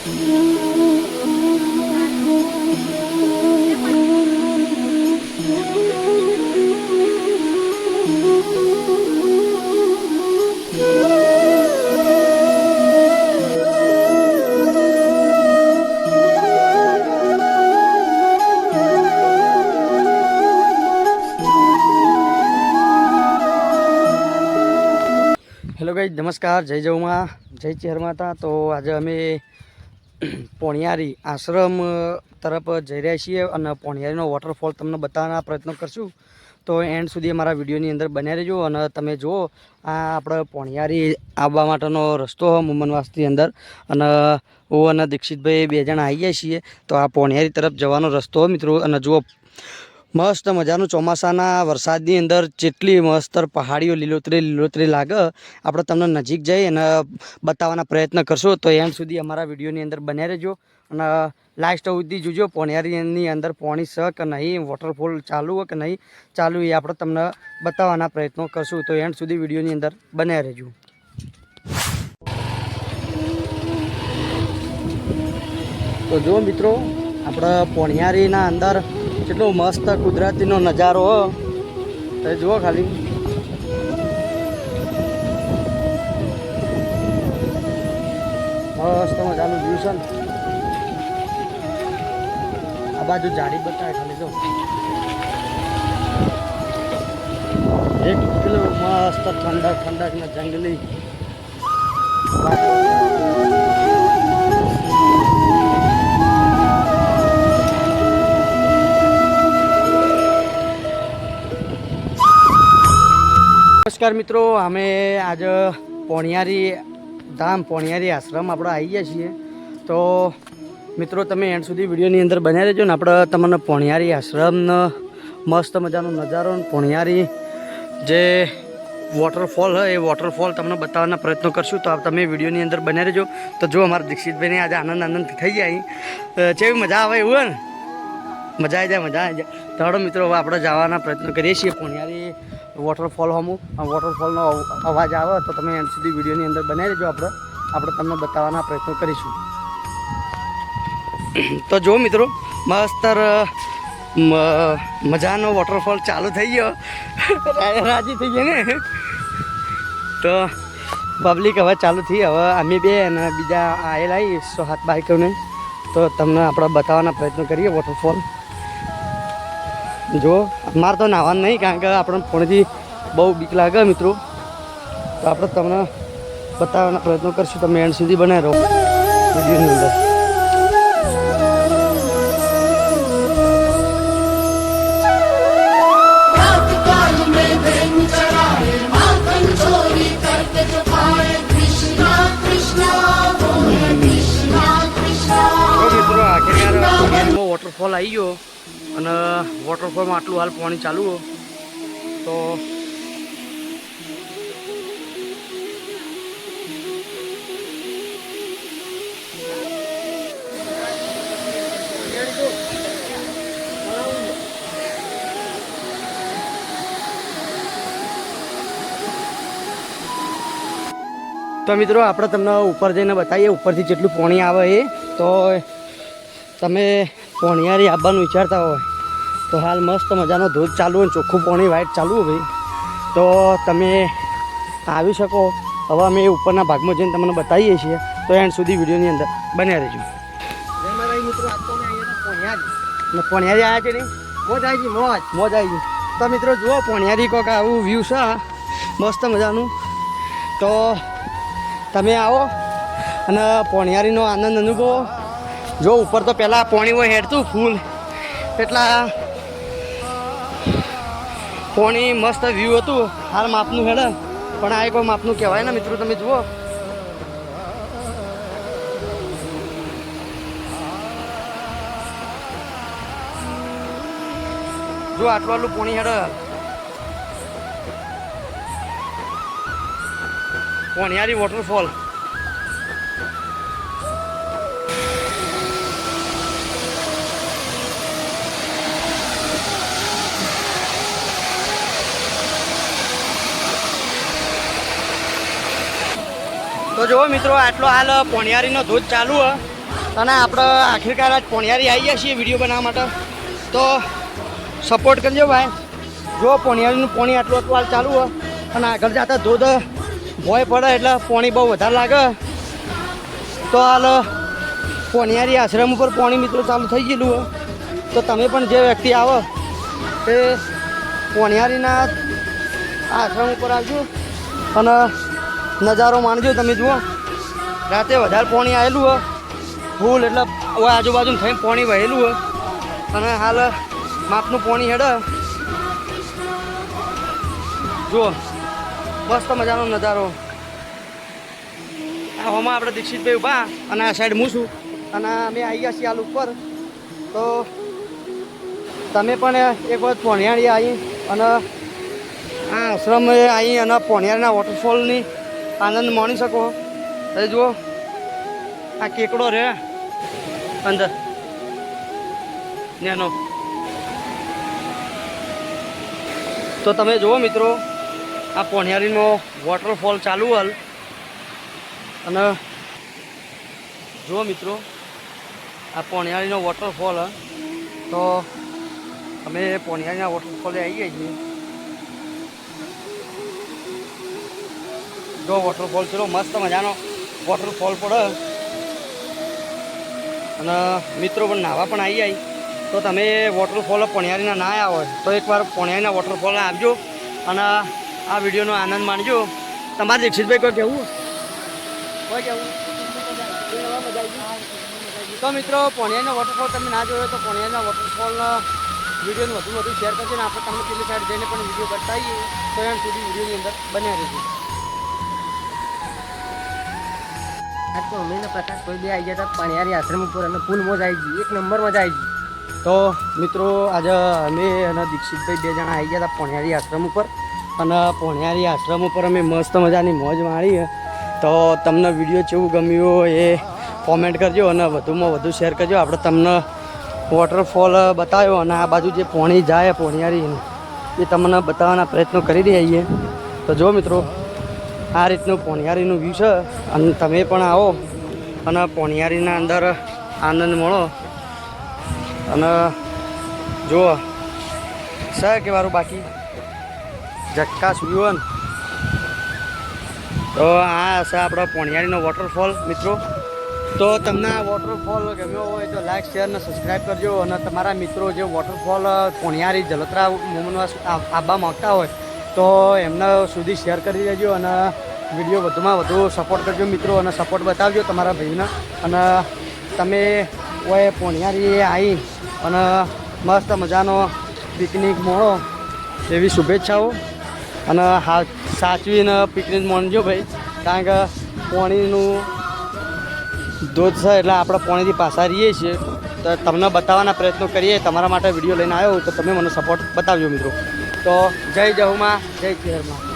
Hello guys, नमस्कार। जय जौमा, जय चेरमाता। तो आज अमे पोणियारी आश्रम तरफ जई रह्या छीए अने पोणियारीनो वॉटरफॉल तमने बताववाना प्रयत्न करशुं। तो एंड सुधी अमारा विडियोनी अंदर बन्या रहेजो। अने तमे जुओ आ आपणे पोणियारी आववा माटेनो रस्तो ह मुमनवासनी अंदर। अने હું અને દીક્ષિતભાઈ બે જણા આવી ગયા છીએ। તો આ પોણિયારી તરફ જવાનો રસ્તો મિત્રો। અને જુઓ મસ્ત મજાનું ચોમાસાના વરસાદની અંદર જેટલી મસ્ત પહાડીઓ લીલોતરી લાગે। આપણે તમને નજીક જઈ અને બતાવવાના પ્રયત્ન કરશો। તો એન્ડ સુધી અમારા વિડીયોની અંદર બન્યા રહેજો અને લાસ્ટ સુધી જોજો પોણિયારીની અંદર પાણી છે કે નહીં, વોટરફોલ ચાલુ હોય કે નહીં ચાલુ, એ આપણે તમને બતાવવાના પ્રયત્નો કરશું। તો એન્ડ સુધી વિડીયોની અંદર બન્યા રહેજો। તો જો મિત્રો, આપણે પોણિયારીના અંદર કેટલો મસ્ત કુદરતીનો નજારો હો, તો જુઓ ખાલી। મસ્ત મજાનું વ્યૂ છે ને। આ બાજુ ઝાડી બતાવે ખાલી, જો એકલું મસ્ત ઠંડક ને જંગલી नमस्कार मित्रों, अमे आज पोणियारी धाम पोणियारी आश्रम આપણે આવી ગયા છીએ। તો મિત્રો તમે એન્ડ સુધી વિડીયોની અંદર બન્યા રહેજો ને આપણે તમને પોણિયારી આશ્રમનો મસ્ત મજાનો નજારો અને પોણિયારી જે વોટરફોલ હોય એ વોટરફોલ તમને બતાવવાના પ્રયત્નો કરશું। તો તમે વિડીયોની અંદર બન્યા રહેજો। તો જો અમારા દીક્ષિતભાઈને આજે આનંદ થઈ જાય, કેવી મજા આવે એવું હોય ને, મજા આવી જાય। તો હાલો મિત્રો, હવે આપણે જવાના પ્રયત્ન કરીએ છીએ પોણિયારી वॉटरफॉल हम वॉटरफॉल अवाज आवे तो तमे एंड सुधी विडियोनी अंदर बनाई रहेजो। આપણે તમને બતાવવાના પ્રયત્નો કરીશું। तो जो मित्रों, मस्त मजानो वॉटरफॉल चालू થઈ ગયો। राजी થઈ ગયા ને। तो पब्लिक હવે ચાલુ થઈ। હવે અમે બે અને બીજા આયેલા 107 બાઈકોને તો તમને આપણે બતાવવાના પ્રયત્ન કરીએ वॉटरफॉल। जो मार तो नावा नहीं, कारण के अपने पोणीथी बहुत बीक लगे मित्रों। तो आप तमने बतावाना प्रयत्न करशुं। तमे एंड सुधी बने रहो विडियोनी अंदर। मित्रों आखिर वॉटरफॉल आई गयो અને વોટરફોલમાં આટલું હાલ પાણી ચાલુ હો। તો મિત્રો આપણે તમને ઉપર જઈને બતાવીએ ઉપરથી જેટલું પાણી આવે એ। તો તમે પોણિયારી આવવાનું વિચારતા હોય तो हाल मस्त मजानो धोध चालू हो, चोख्खू पाणी वाइट चालू हो भाई। तो तमे आवी शको। हवे अमे उपरना भागमां जईने तमने बतावीए छीए। तो एंड सुधी विडियोनी अंदर बन्या रहेजो। जय माताजी मित्रों, आज तो मैं आया था पोणियारी ने पोणियारी आया छे ने मोज आई गई, मोज आई गई। तो मित्रों जुओ पोणियारी कोक आवुं व्यू छे मस्त मजानुं। तो तमे आवो अने पोणियारीनो आनंद अनुभवो। जो ऊपर तो पहला पाणी होय हेडतुं फूल, एटला पाणी मस्त व्यू हतुं। हाल मापनुं हेडे पण आ कोई मापनुं कहेवाय ने मित्रों। तमे जुओ जो आटलुं आटलुं पाणी हेडे पोणियारी वॉटरफॉल। तो जो मित्रों आटलो हाल पोणियारीनो धोध चालू है અને આપણે આખિરકાર આજ પોણિયારી આવી ગયા છીએ વિડીયો બનાવવા માટે, તો સપોર્ટ કરજો ભાઈ. જો પોણિયારીનું પાણી આટલું આટલું હાલ ચાલુ હોય અને આગળ જતા ધોધ ભોય પડે એટલે પાણી બહુ વધારે લાગે, તો હાલ પોણિયારી આશ્રમ ઉપર પાણી મિત્રો ચાલુ થઈ ગયેલું હોય. તો તમે પણ જે વ્યક્તિ આવો તે પોણિયારીના આશ્રમ ઉપર આવજો અને નજારો માણજો. તમે જુઓ રાતે વધારે પાણી આવેલું હોય ફૂલ, એટલે આજુબાજુ થઈને પાણી વહેલું હોય અને હાલ માપનું પાણી હેડે. જુઓ મસ્ત મજાનો નજારો. આ હોમાં આપણે દીક્ષિતભાઈ ઊભા અને આ સાઈડ હું છું અને અમે આવી ગયા છીએ હાલ ઉપર. તો તમે પણ એક વખત પોણિયારી આવી અને આ આશ્રમ આવી અને પોણિયારીના વોટરફોલની આનંદ માણી શકો. એ જુઓ આ કેકડો રે અંદર નેનો. તો તમે જુઓ મિત્રો આ પોણિયારીનો વોટરફોલ ચાલુ હાલ. અને જુઓ મિત્રો આ પોણિયારીનો વોટરફોલ. તો અમે પોણિયારીના વોટરફોલે આવી ગયા છીએ. જો વોટરફોલ ચલો મસ્ત મજાનો વોટરફોલ પડે અને મિત્રો પણ નાહવા પણ આવી જાય. તો તમે વોટરફોલ પોણિયારીના ના આવ્યા હોય તો એકવાર પોણિયારીના વોટરફોલ આવજો અને આ વિડીયોનો આનંદ માણજો. તમારે દીક્ષિતભાઈ કોઈ કહેવું કોઈ કહેવું? તો મિત્રો પોણિયારીનો વોટરફોલ તમે ના જોયો તો પોણિયારીના વોટરફોલના વિડીયોને વધુ શેર કરજો ને આપણે તમને પેલી સાઈડ જઈને પણ વિડીયો બતાવીએ તો એમ સુધી વિડીયોની અંદર બન્યા રહેજો. આજ તો અમે પ્રકાશ કોઈ બે આવી ગયા હતા પાણીયારી આશ્રમ ઉપર અને ફૂલ મોજ આવી ગઈ, એક નંબર મજા આવી ગઈ. તો મિત્રો આજે અમે અને દીક્ષિતભાઈ 2 જણા આવી ગયા હતા પોણિયારી આશ્રમ ઉપર અને પોણિયારી આશ્રમ ઉપર અમે મસ્ત મજાની મોજ માણી. તો તમને વિડીયો કેવું ગમ્યું એ કોમેન્ટ કરજો અને વધુમાં વધુ શેર કરજો. આપણે તમને વોટરફોલ બતાવ્યો અને આ બાજુ જે પોણી જાય પોણિયારી એ તમને બતાવવાના પ્રયત્નો કરી રહ્યા છીએ. તો જો મિત્રો આ રીતનું પોણિયારીનું વ્યૂ છે અને તમે પણ આવો અને પોણિયારીના અંદર આનંદ મળો. અને જુઓ સર કે મારું બાકી ઝટકા સુવ્યું. તો આ હશે આપણો પોણિયારીનો વોટરફોલ મિત્રો. તો તમને આ વોટરફોલ ગમ્યો હોય તો લાઈક શેર અને સબસ્ક્રાઈબ કરજો અને તમારા મિત્રો જે વોટરફોલ પોણિયારી જલોત્રા મોમનમાં આવવા માગતા હોય તો એમના સુધી શેર કરી દેજો અને વિડીયો વધુમાં વધુ સપોર્ટ કરજો મિત્રો અને સપોર્ટ બતાવજો તમારા ભાઈને. અને તમે ઓય પોણિયારી આવી અને મસ્ત મજાનો પિકનિક માણો એવી શુભેચ્છાઓ. અને હા સાચવીને પિકનિક માણજો ભાઈ, કારણ કે પાણીનું ધોધ છે એટલે આપણે પાણીથી પાછા રહીએ છીએ. તો તમને બતાવવાના પ્રયત્નો કરીએ. તમારા માટે વિડીયો લઈને આવ્યો તો તમે મને સપોર્ટ બતાવજો મિત્રો. તો જય જહુમાં જય ખેરમાં.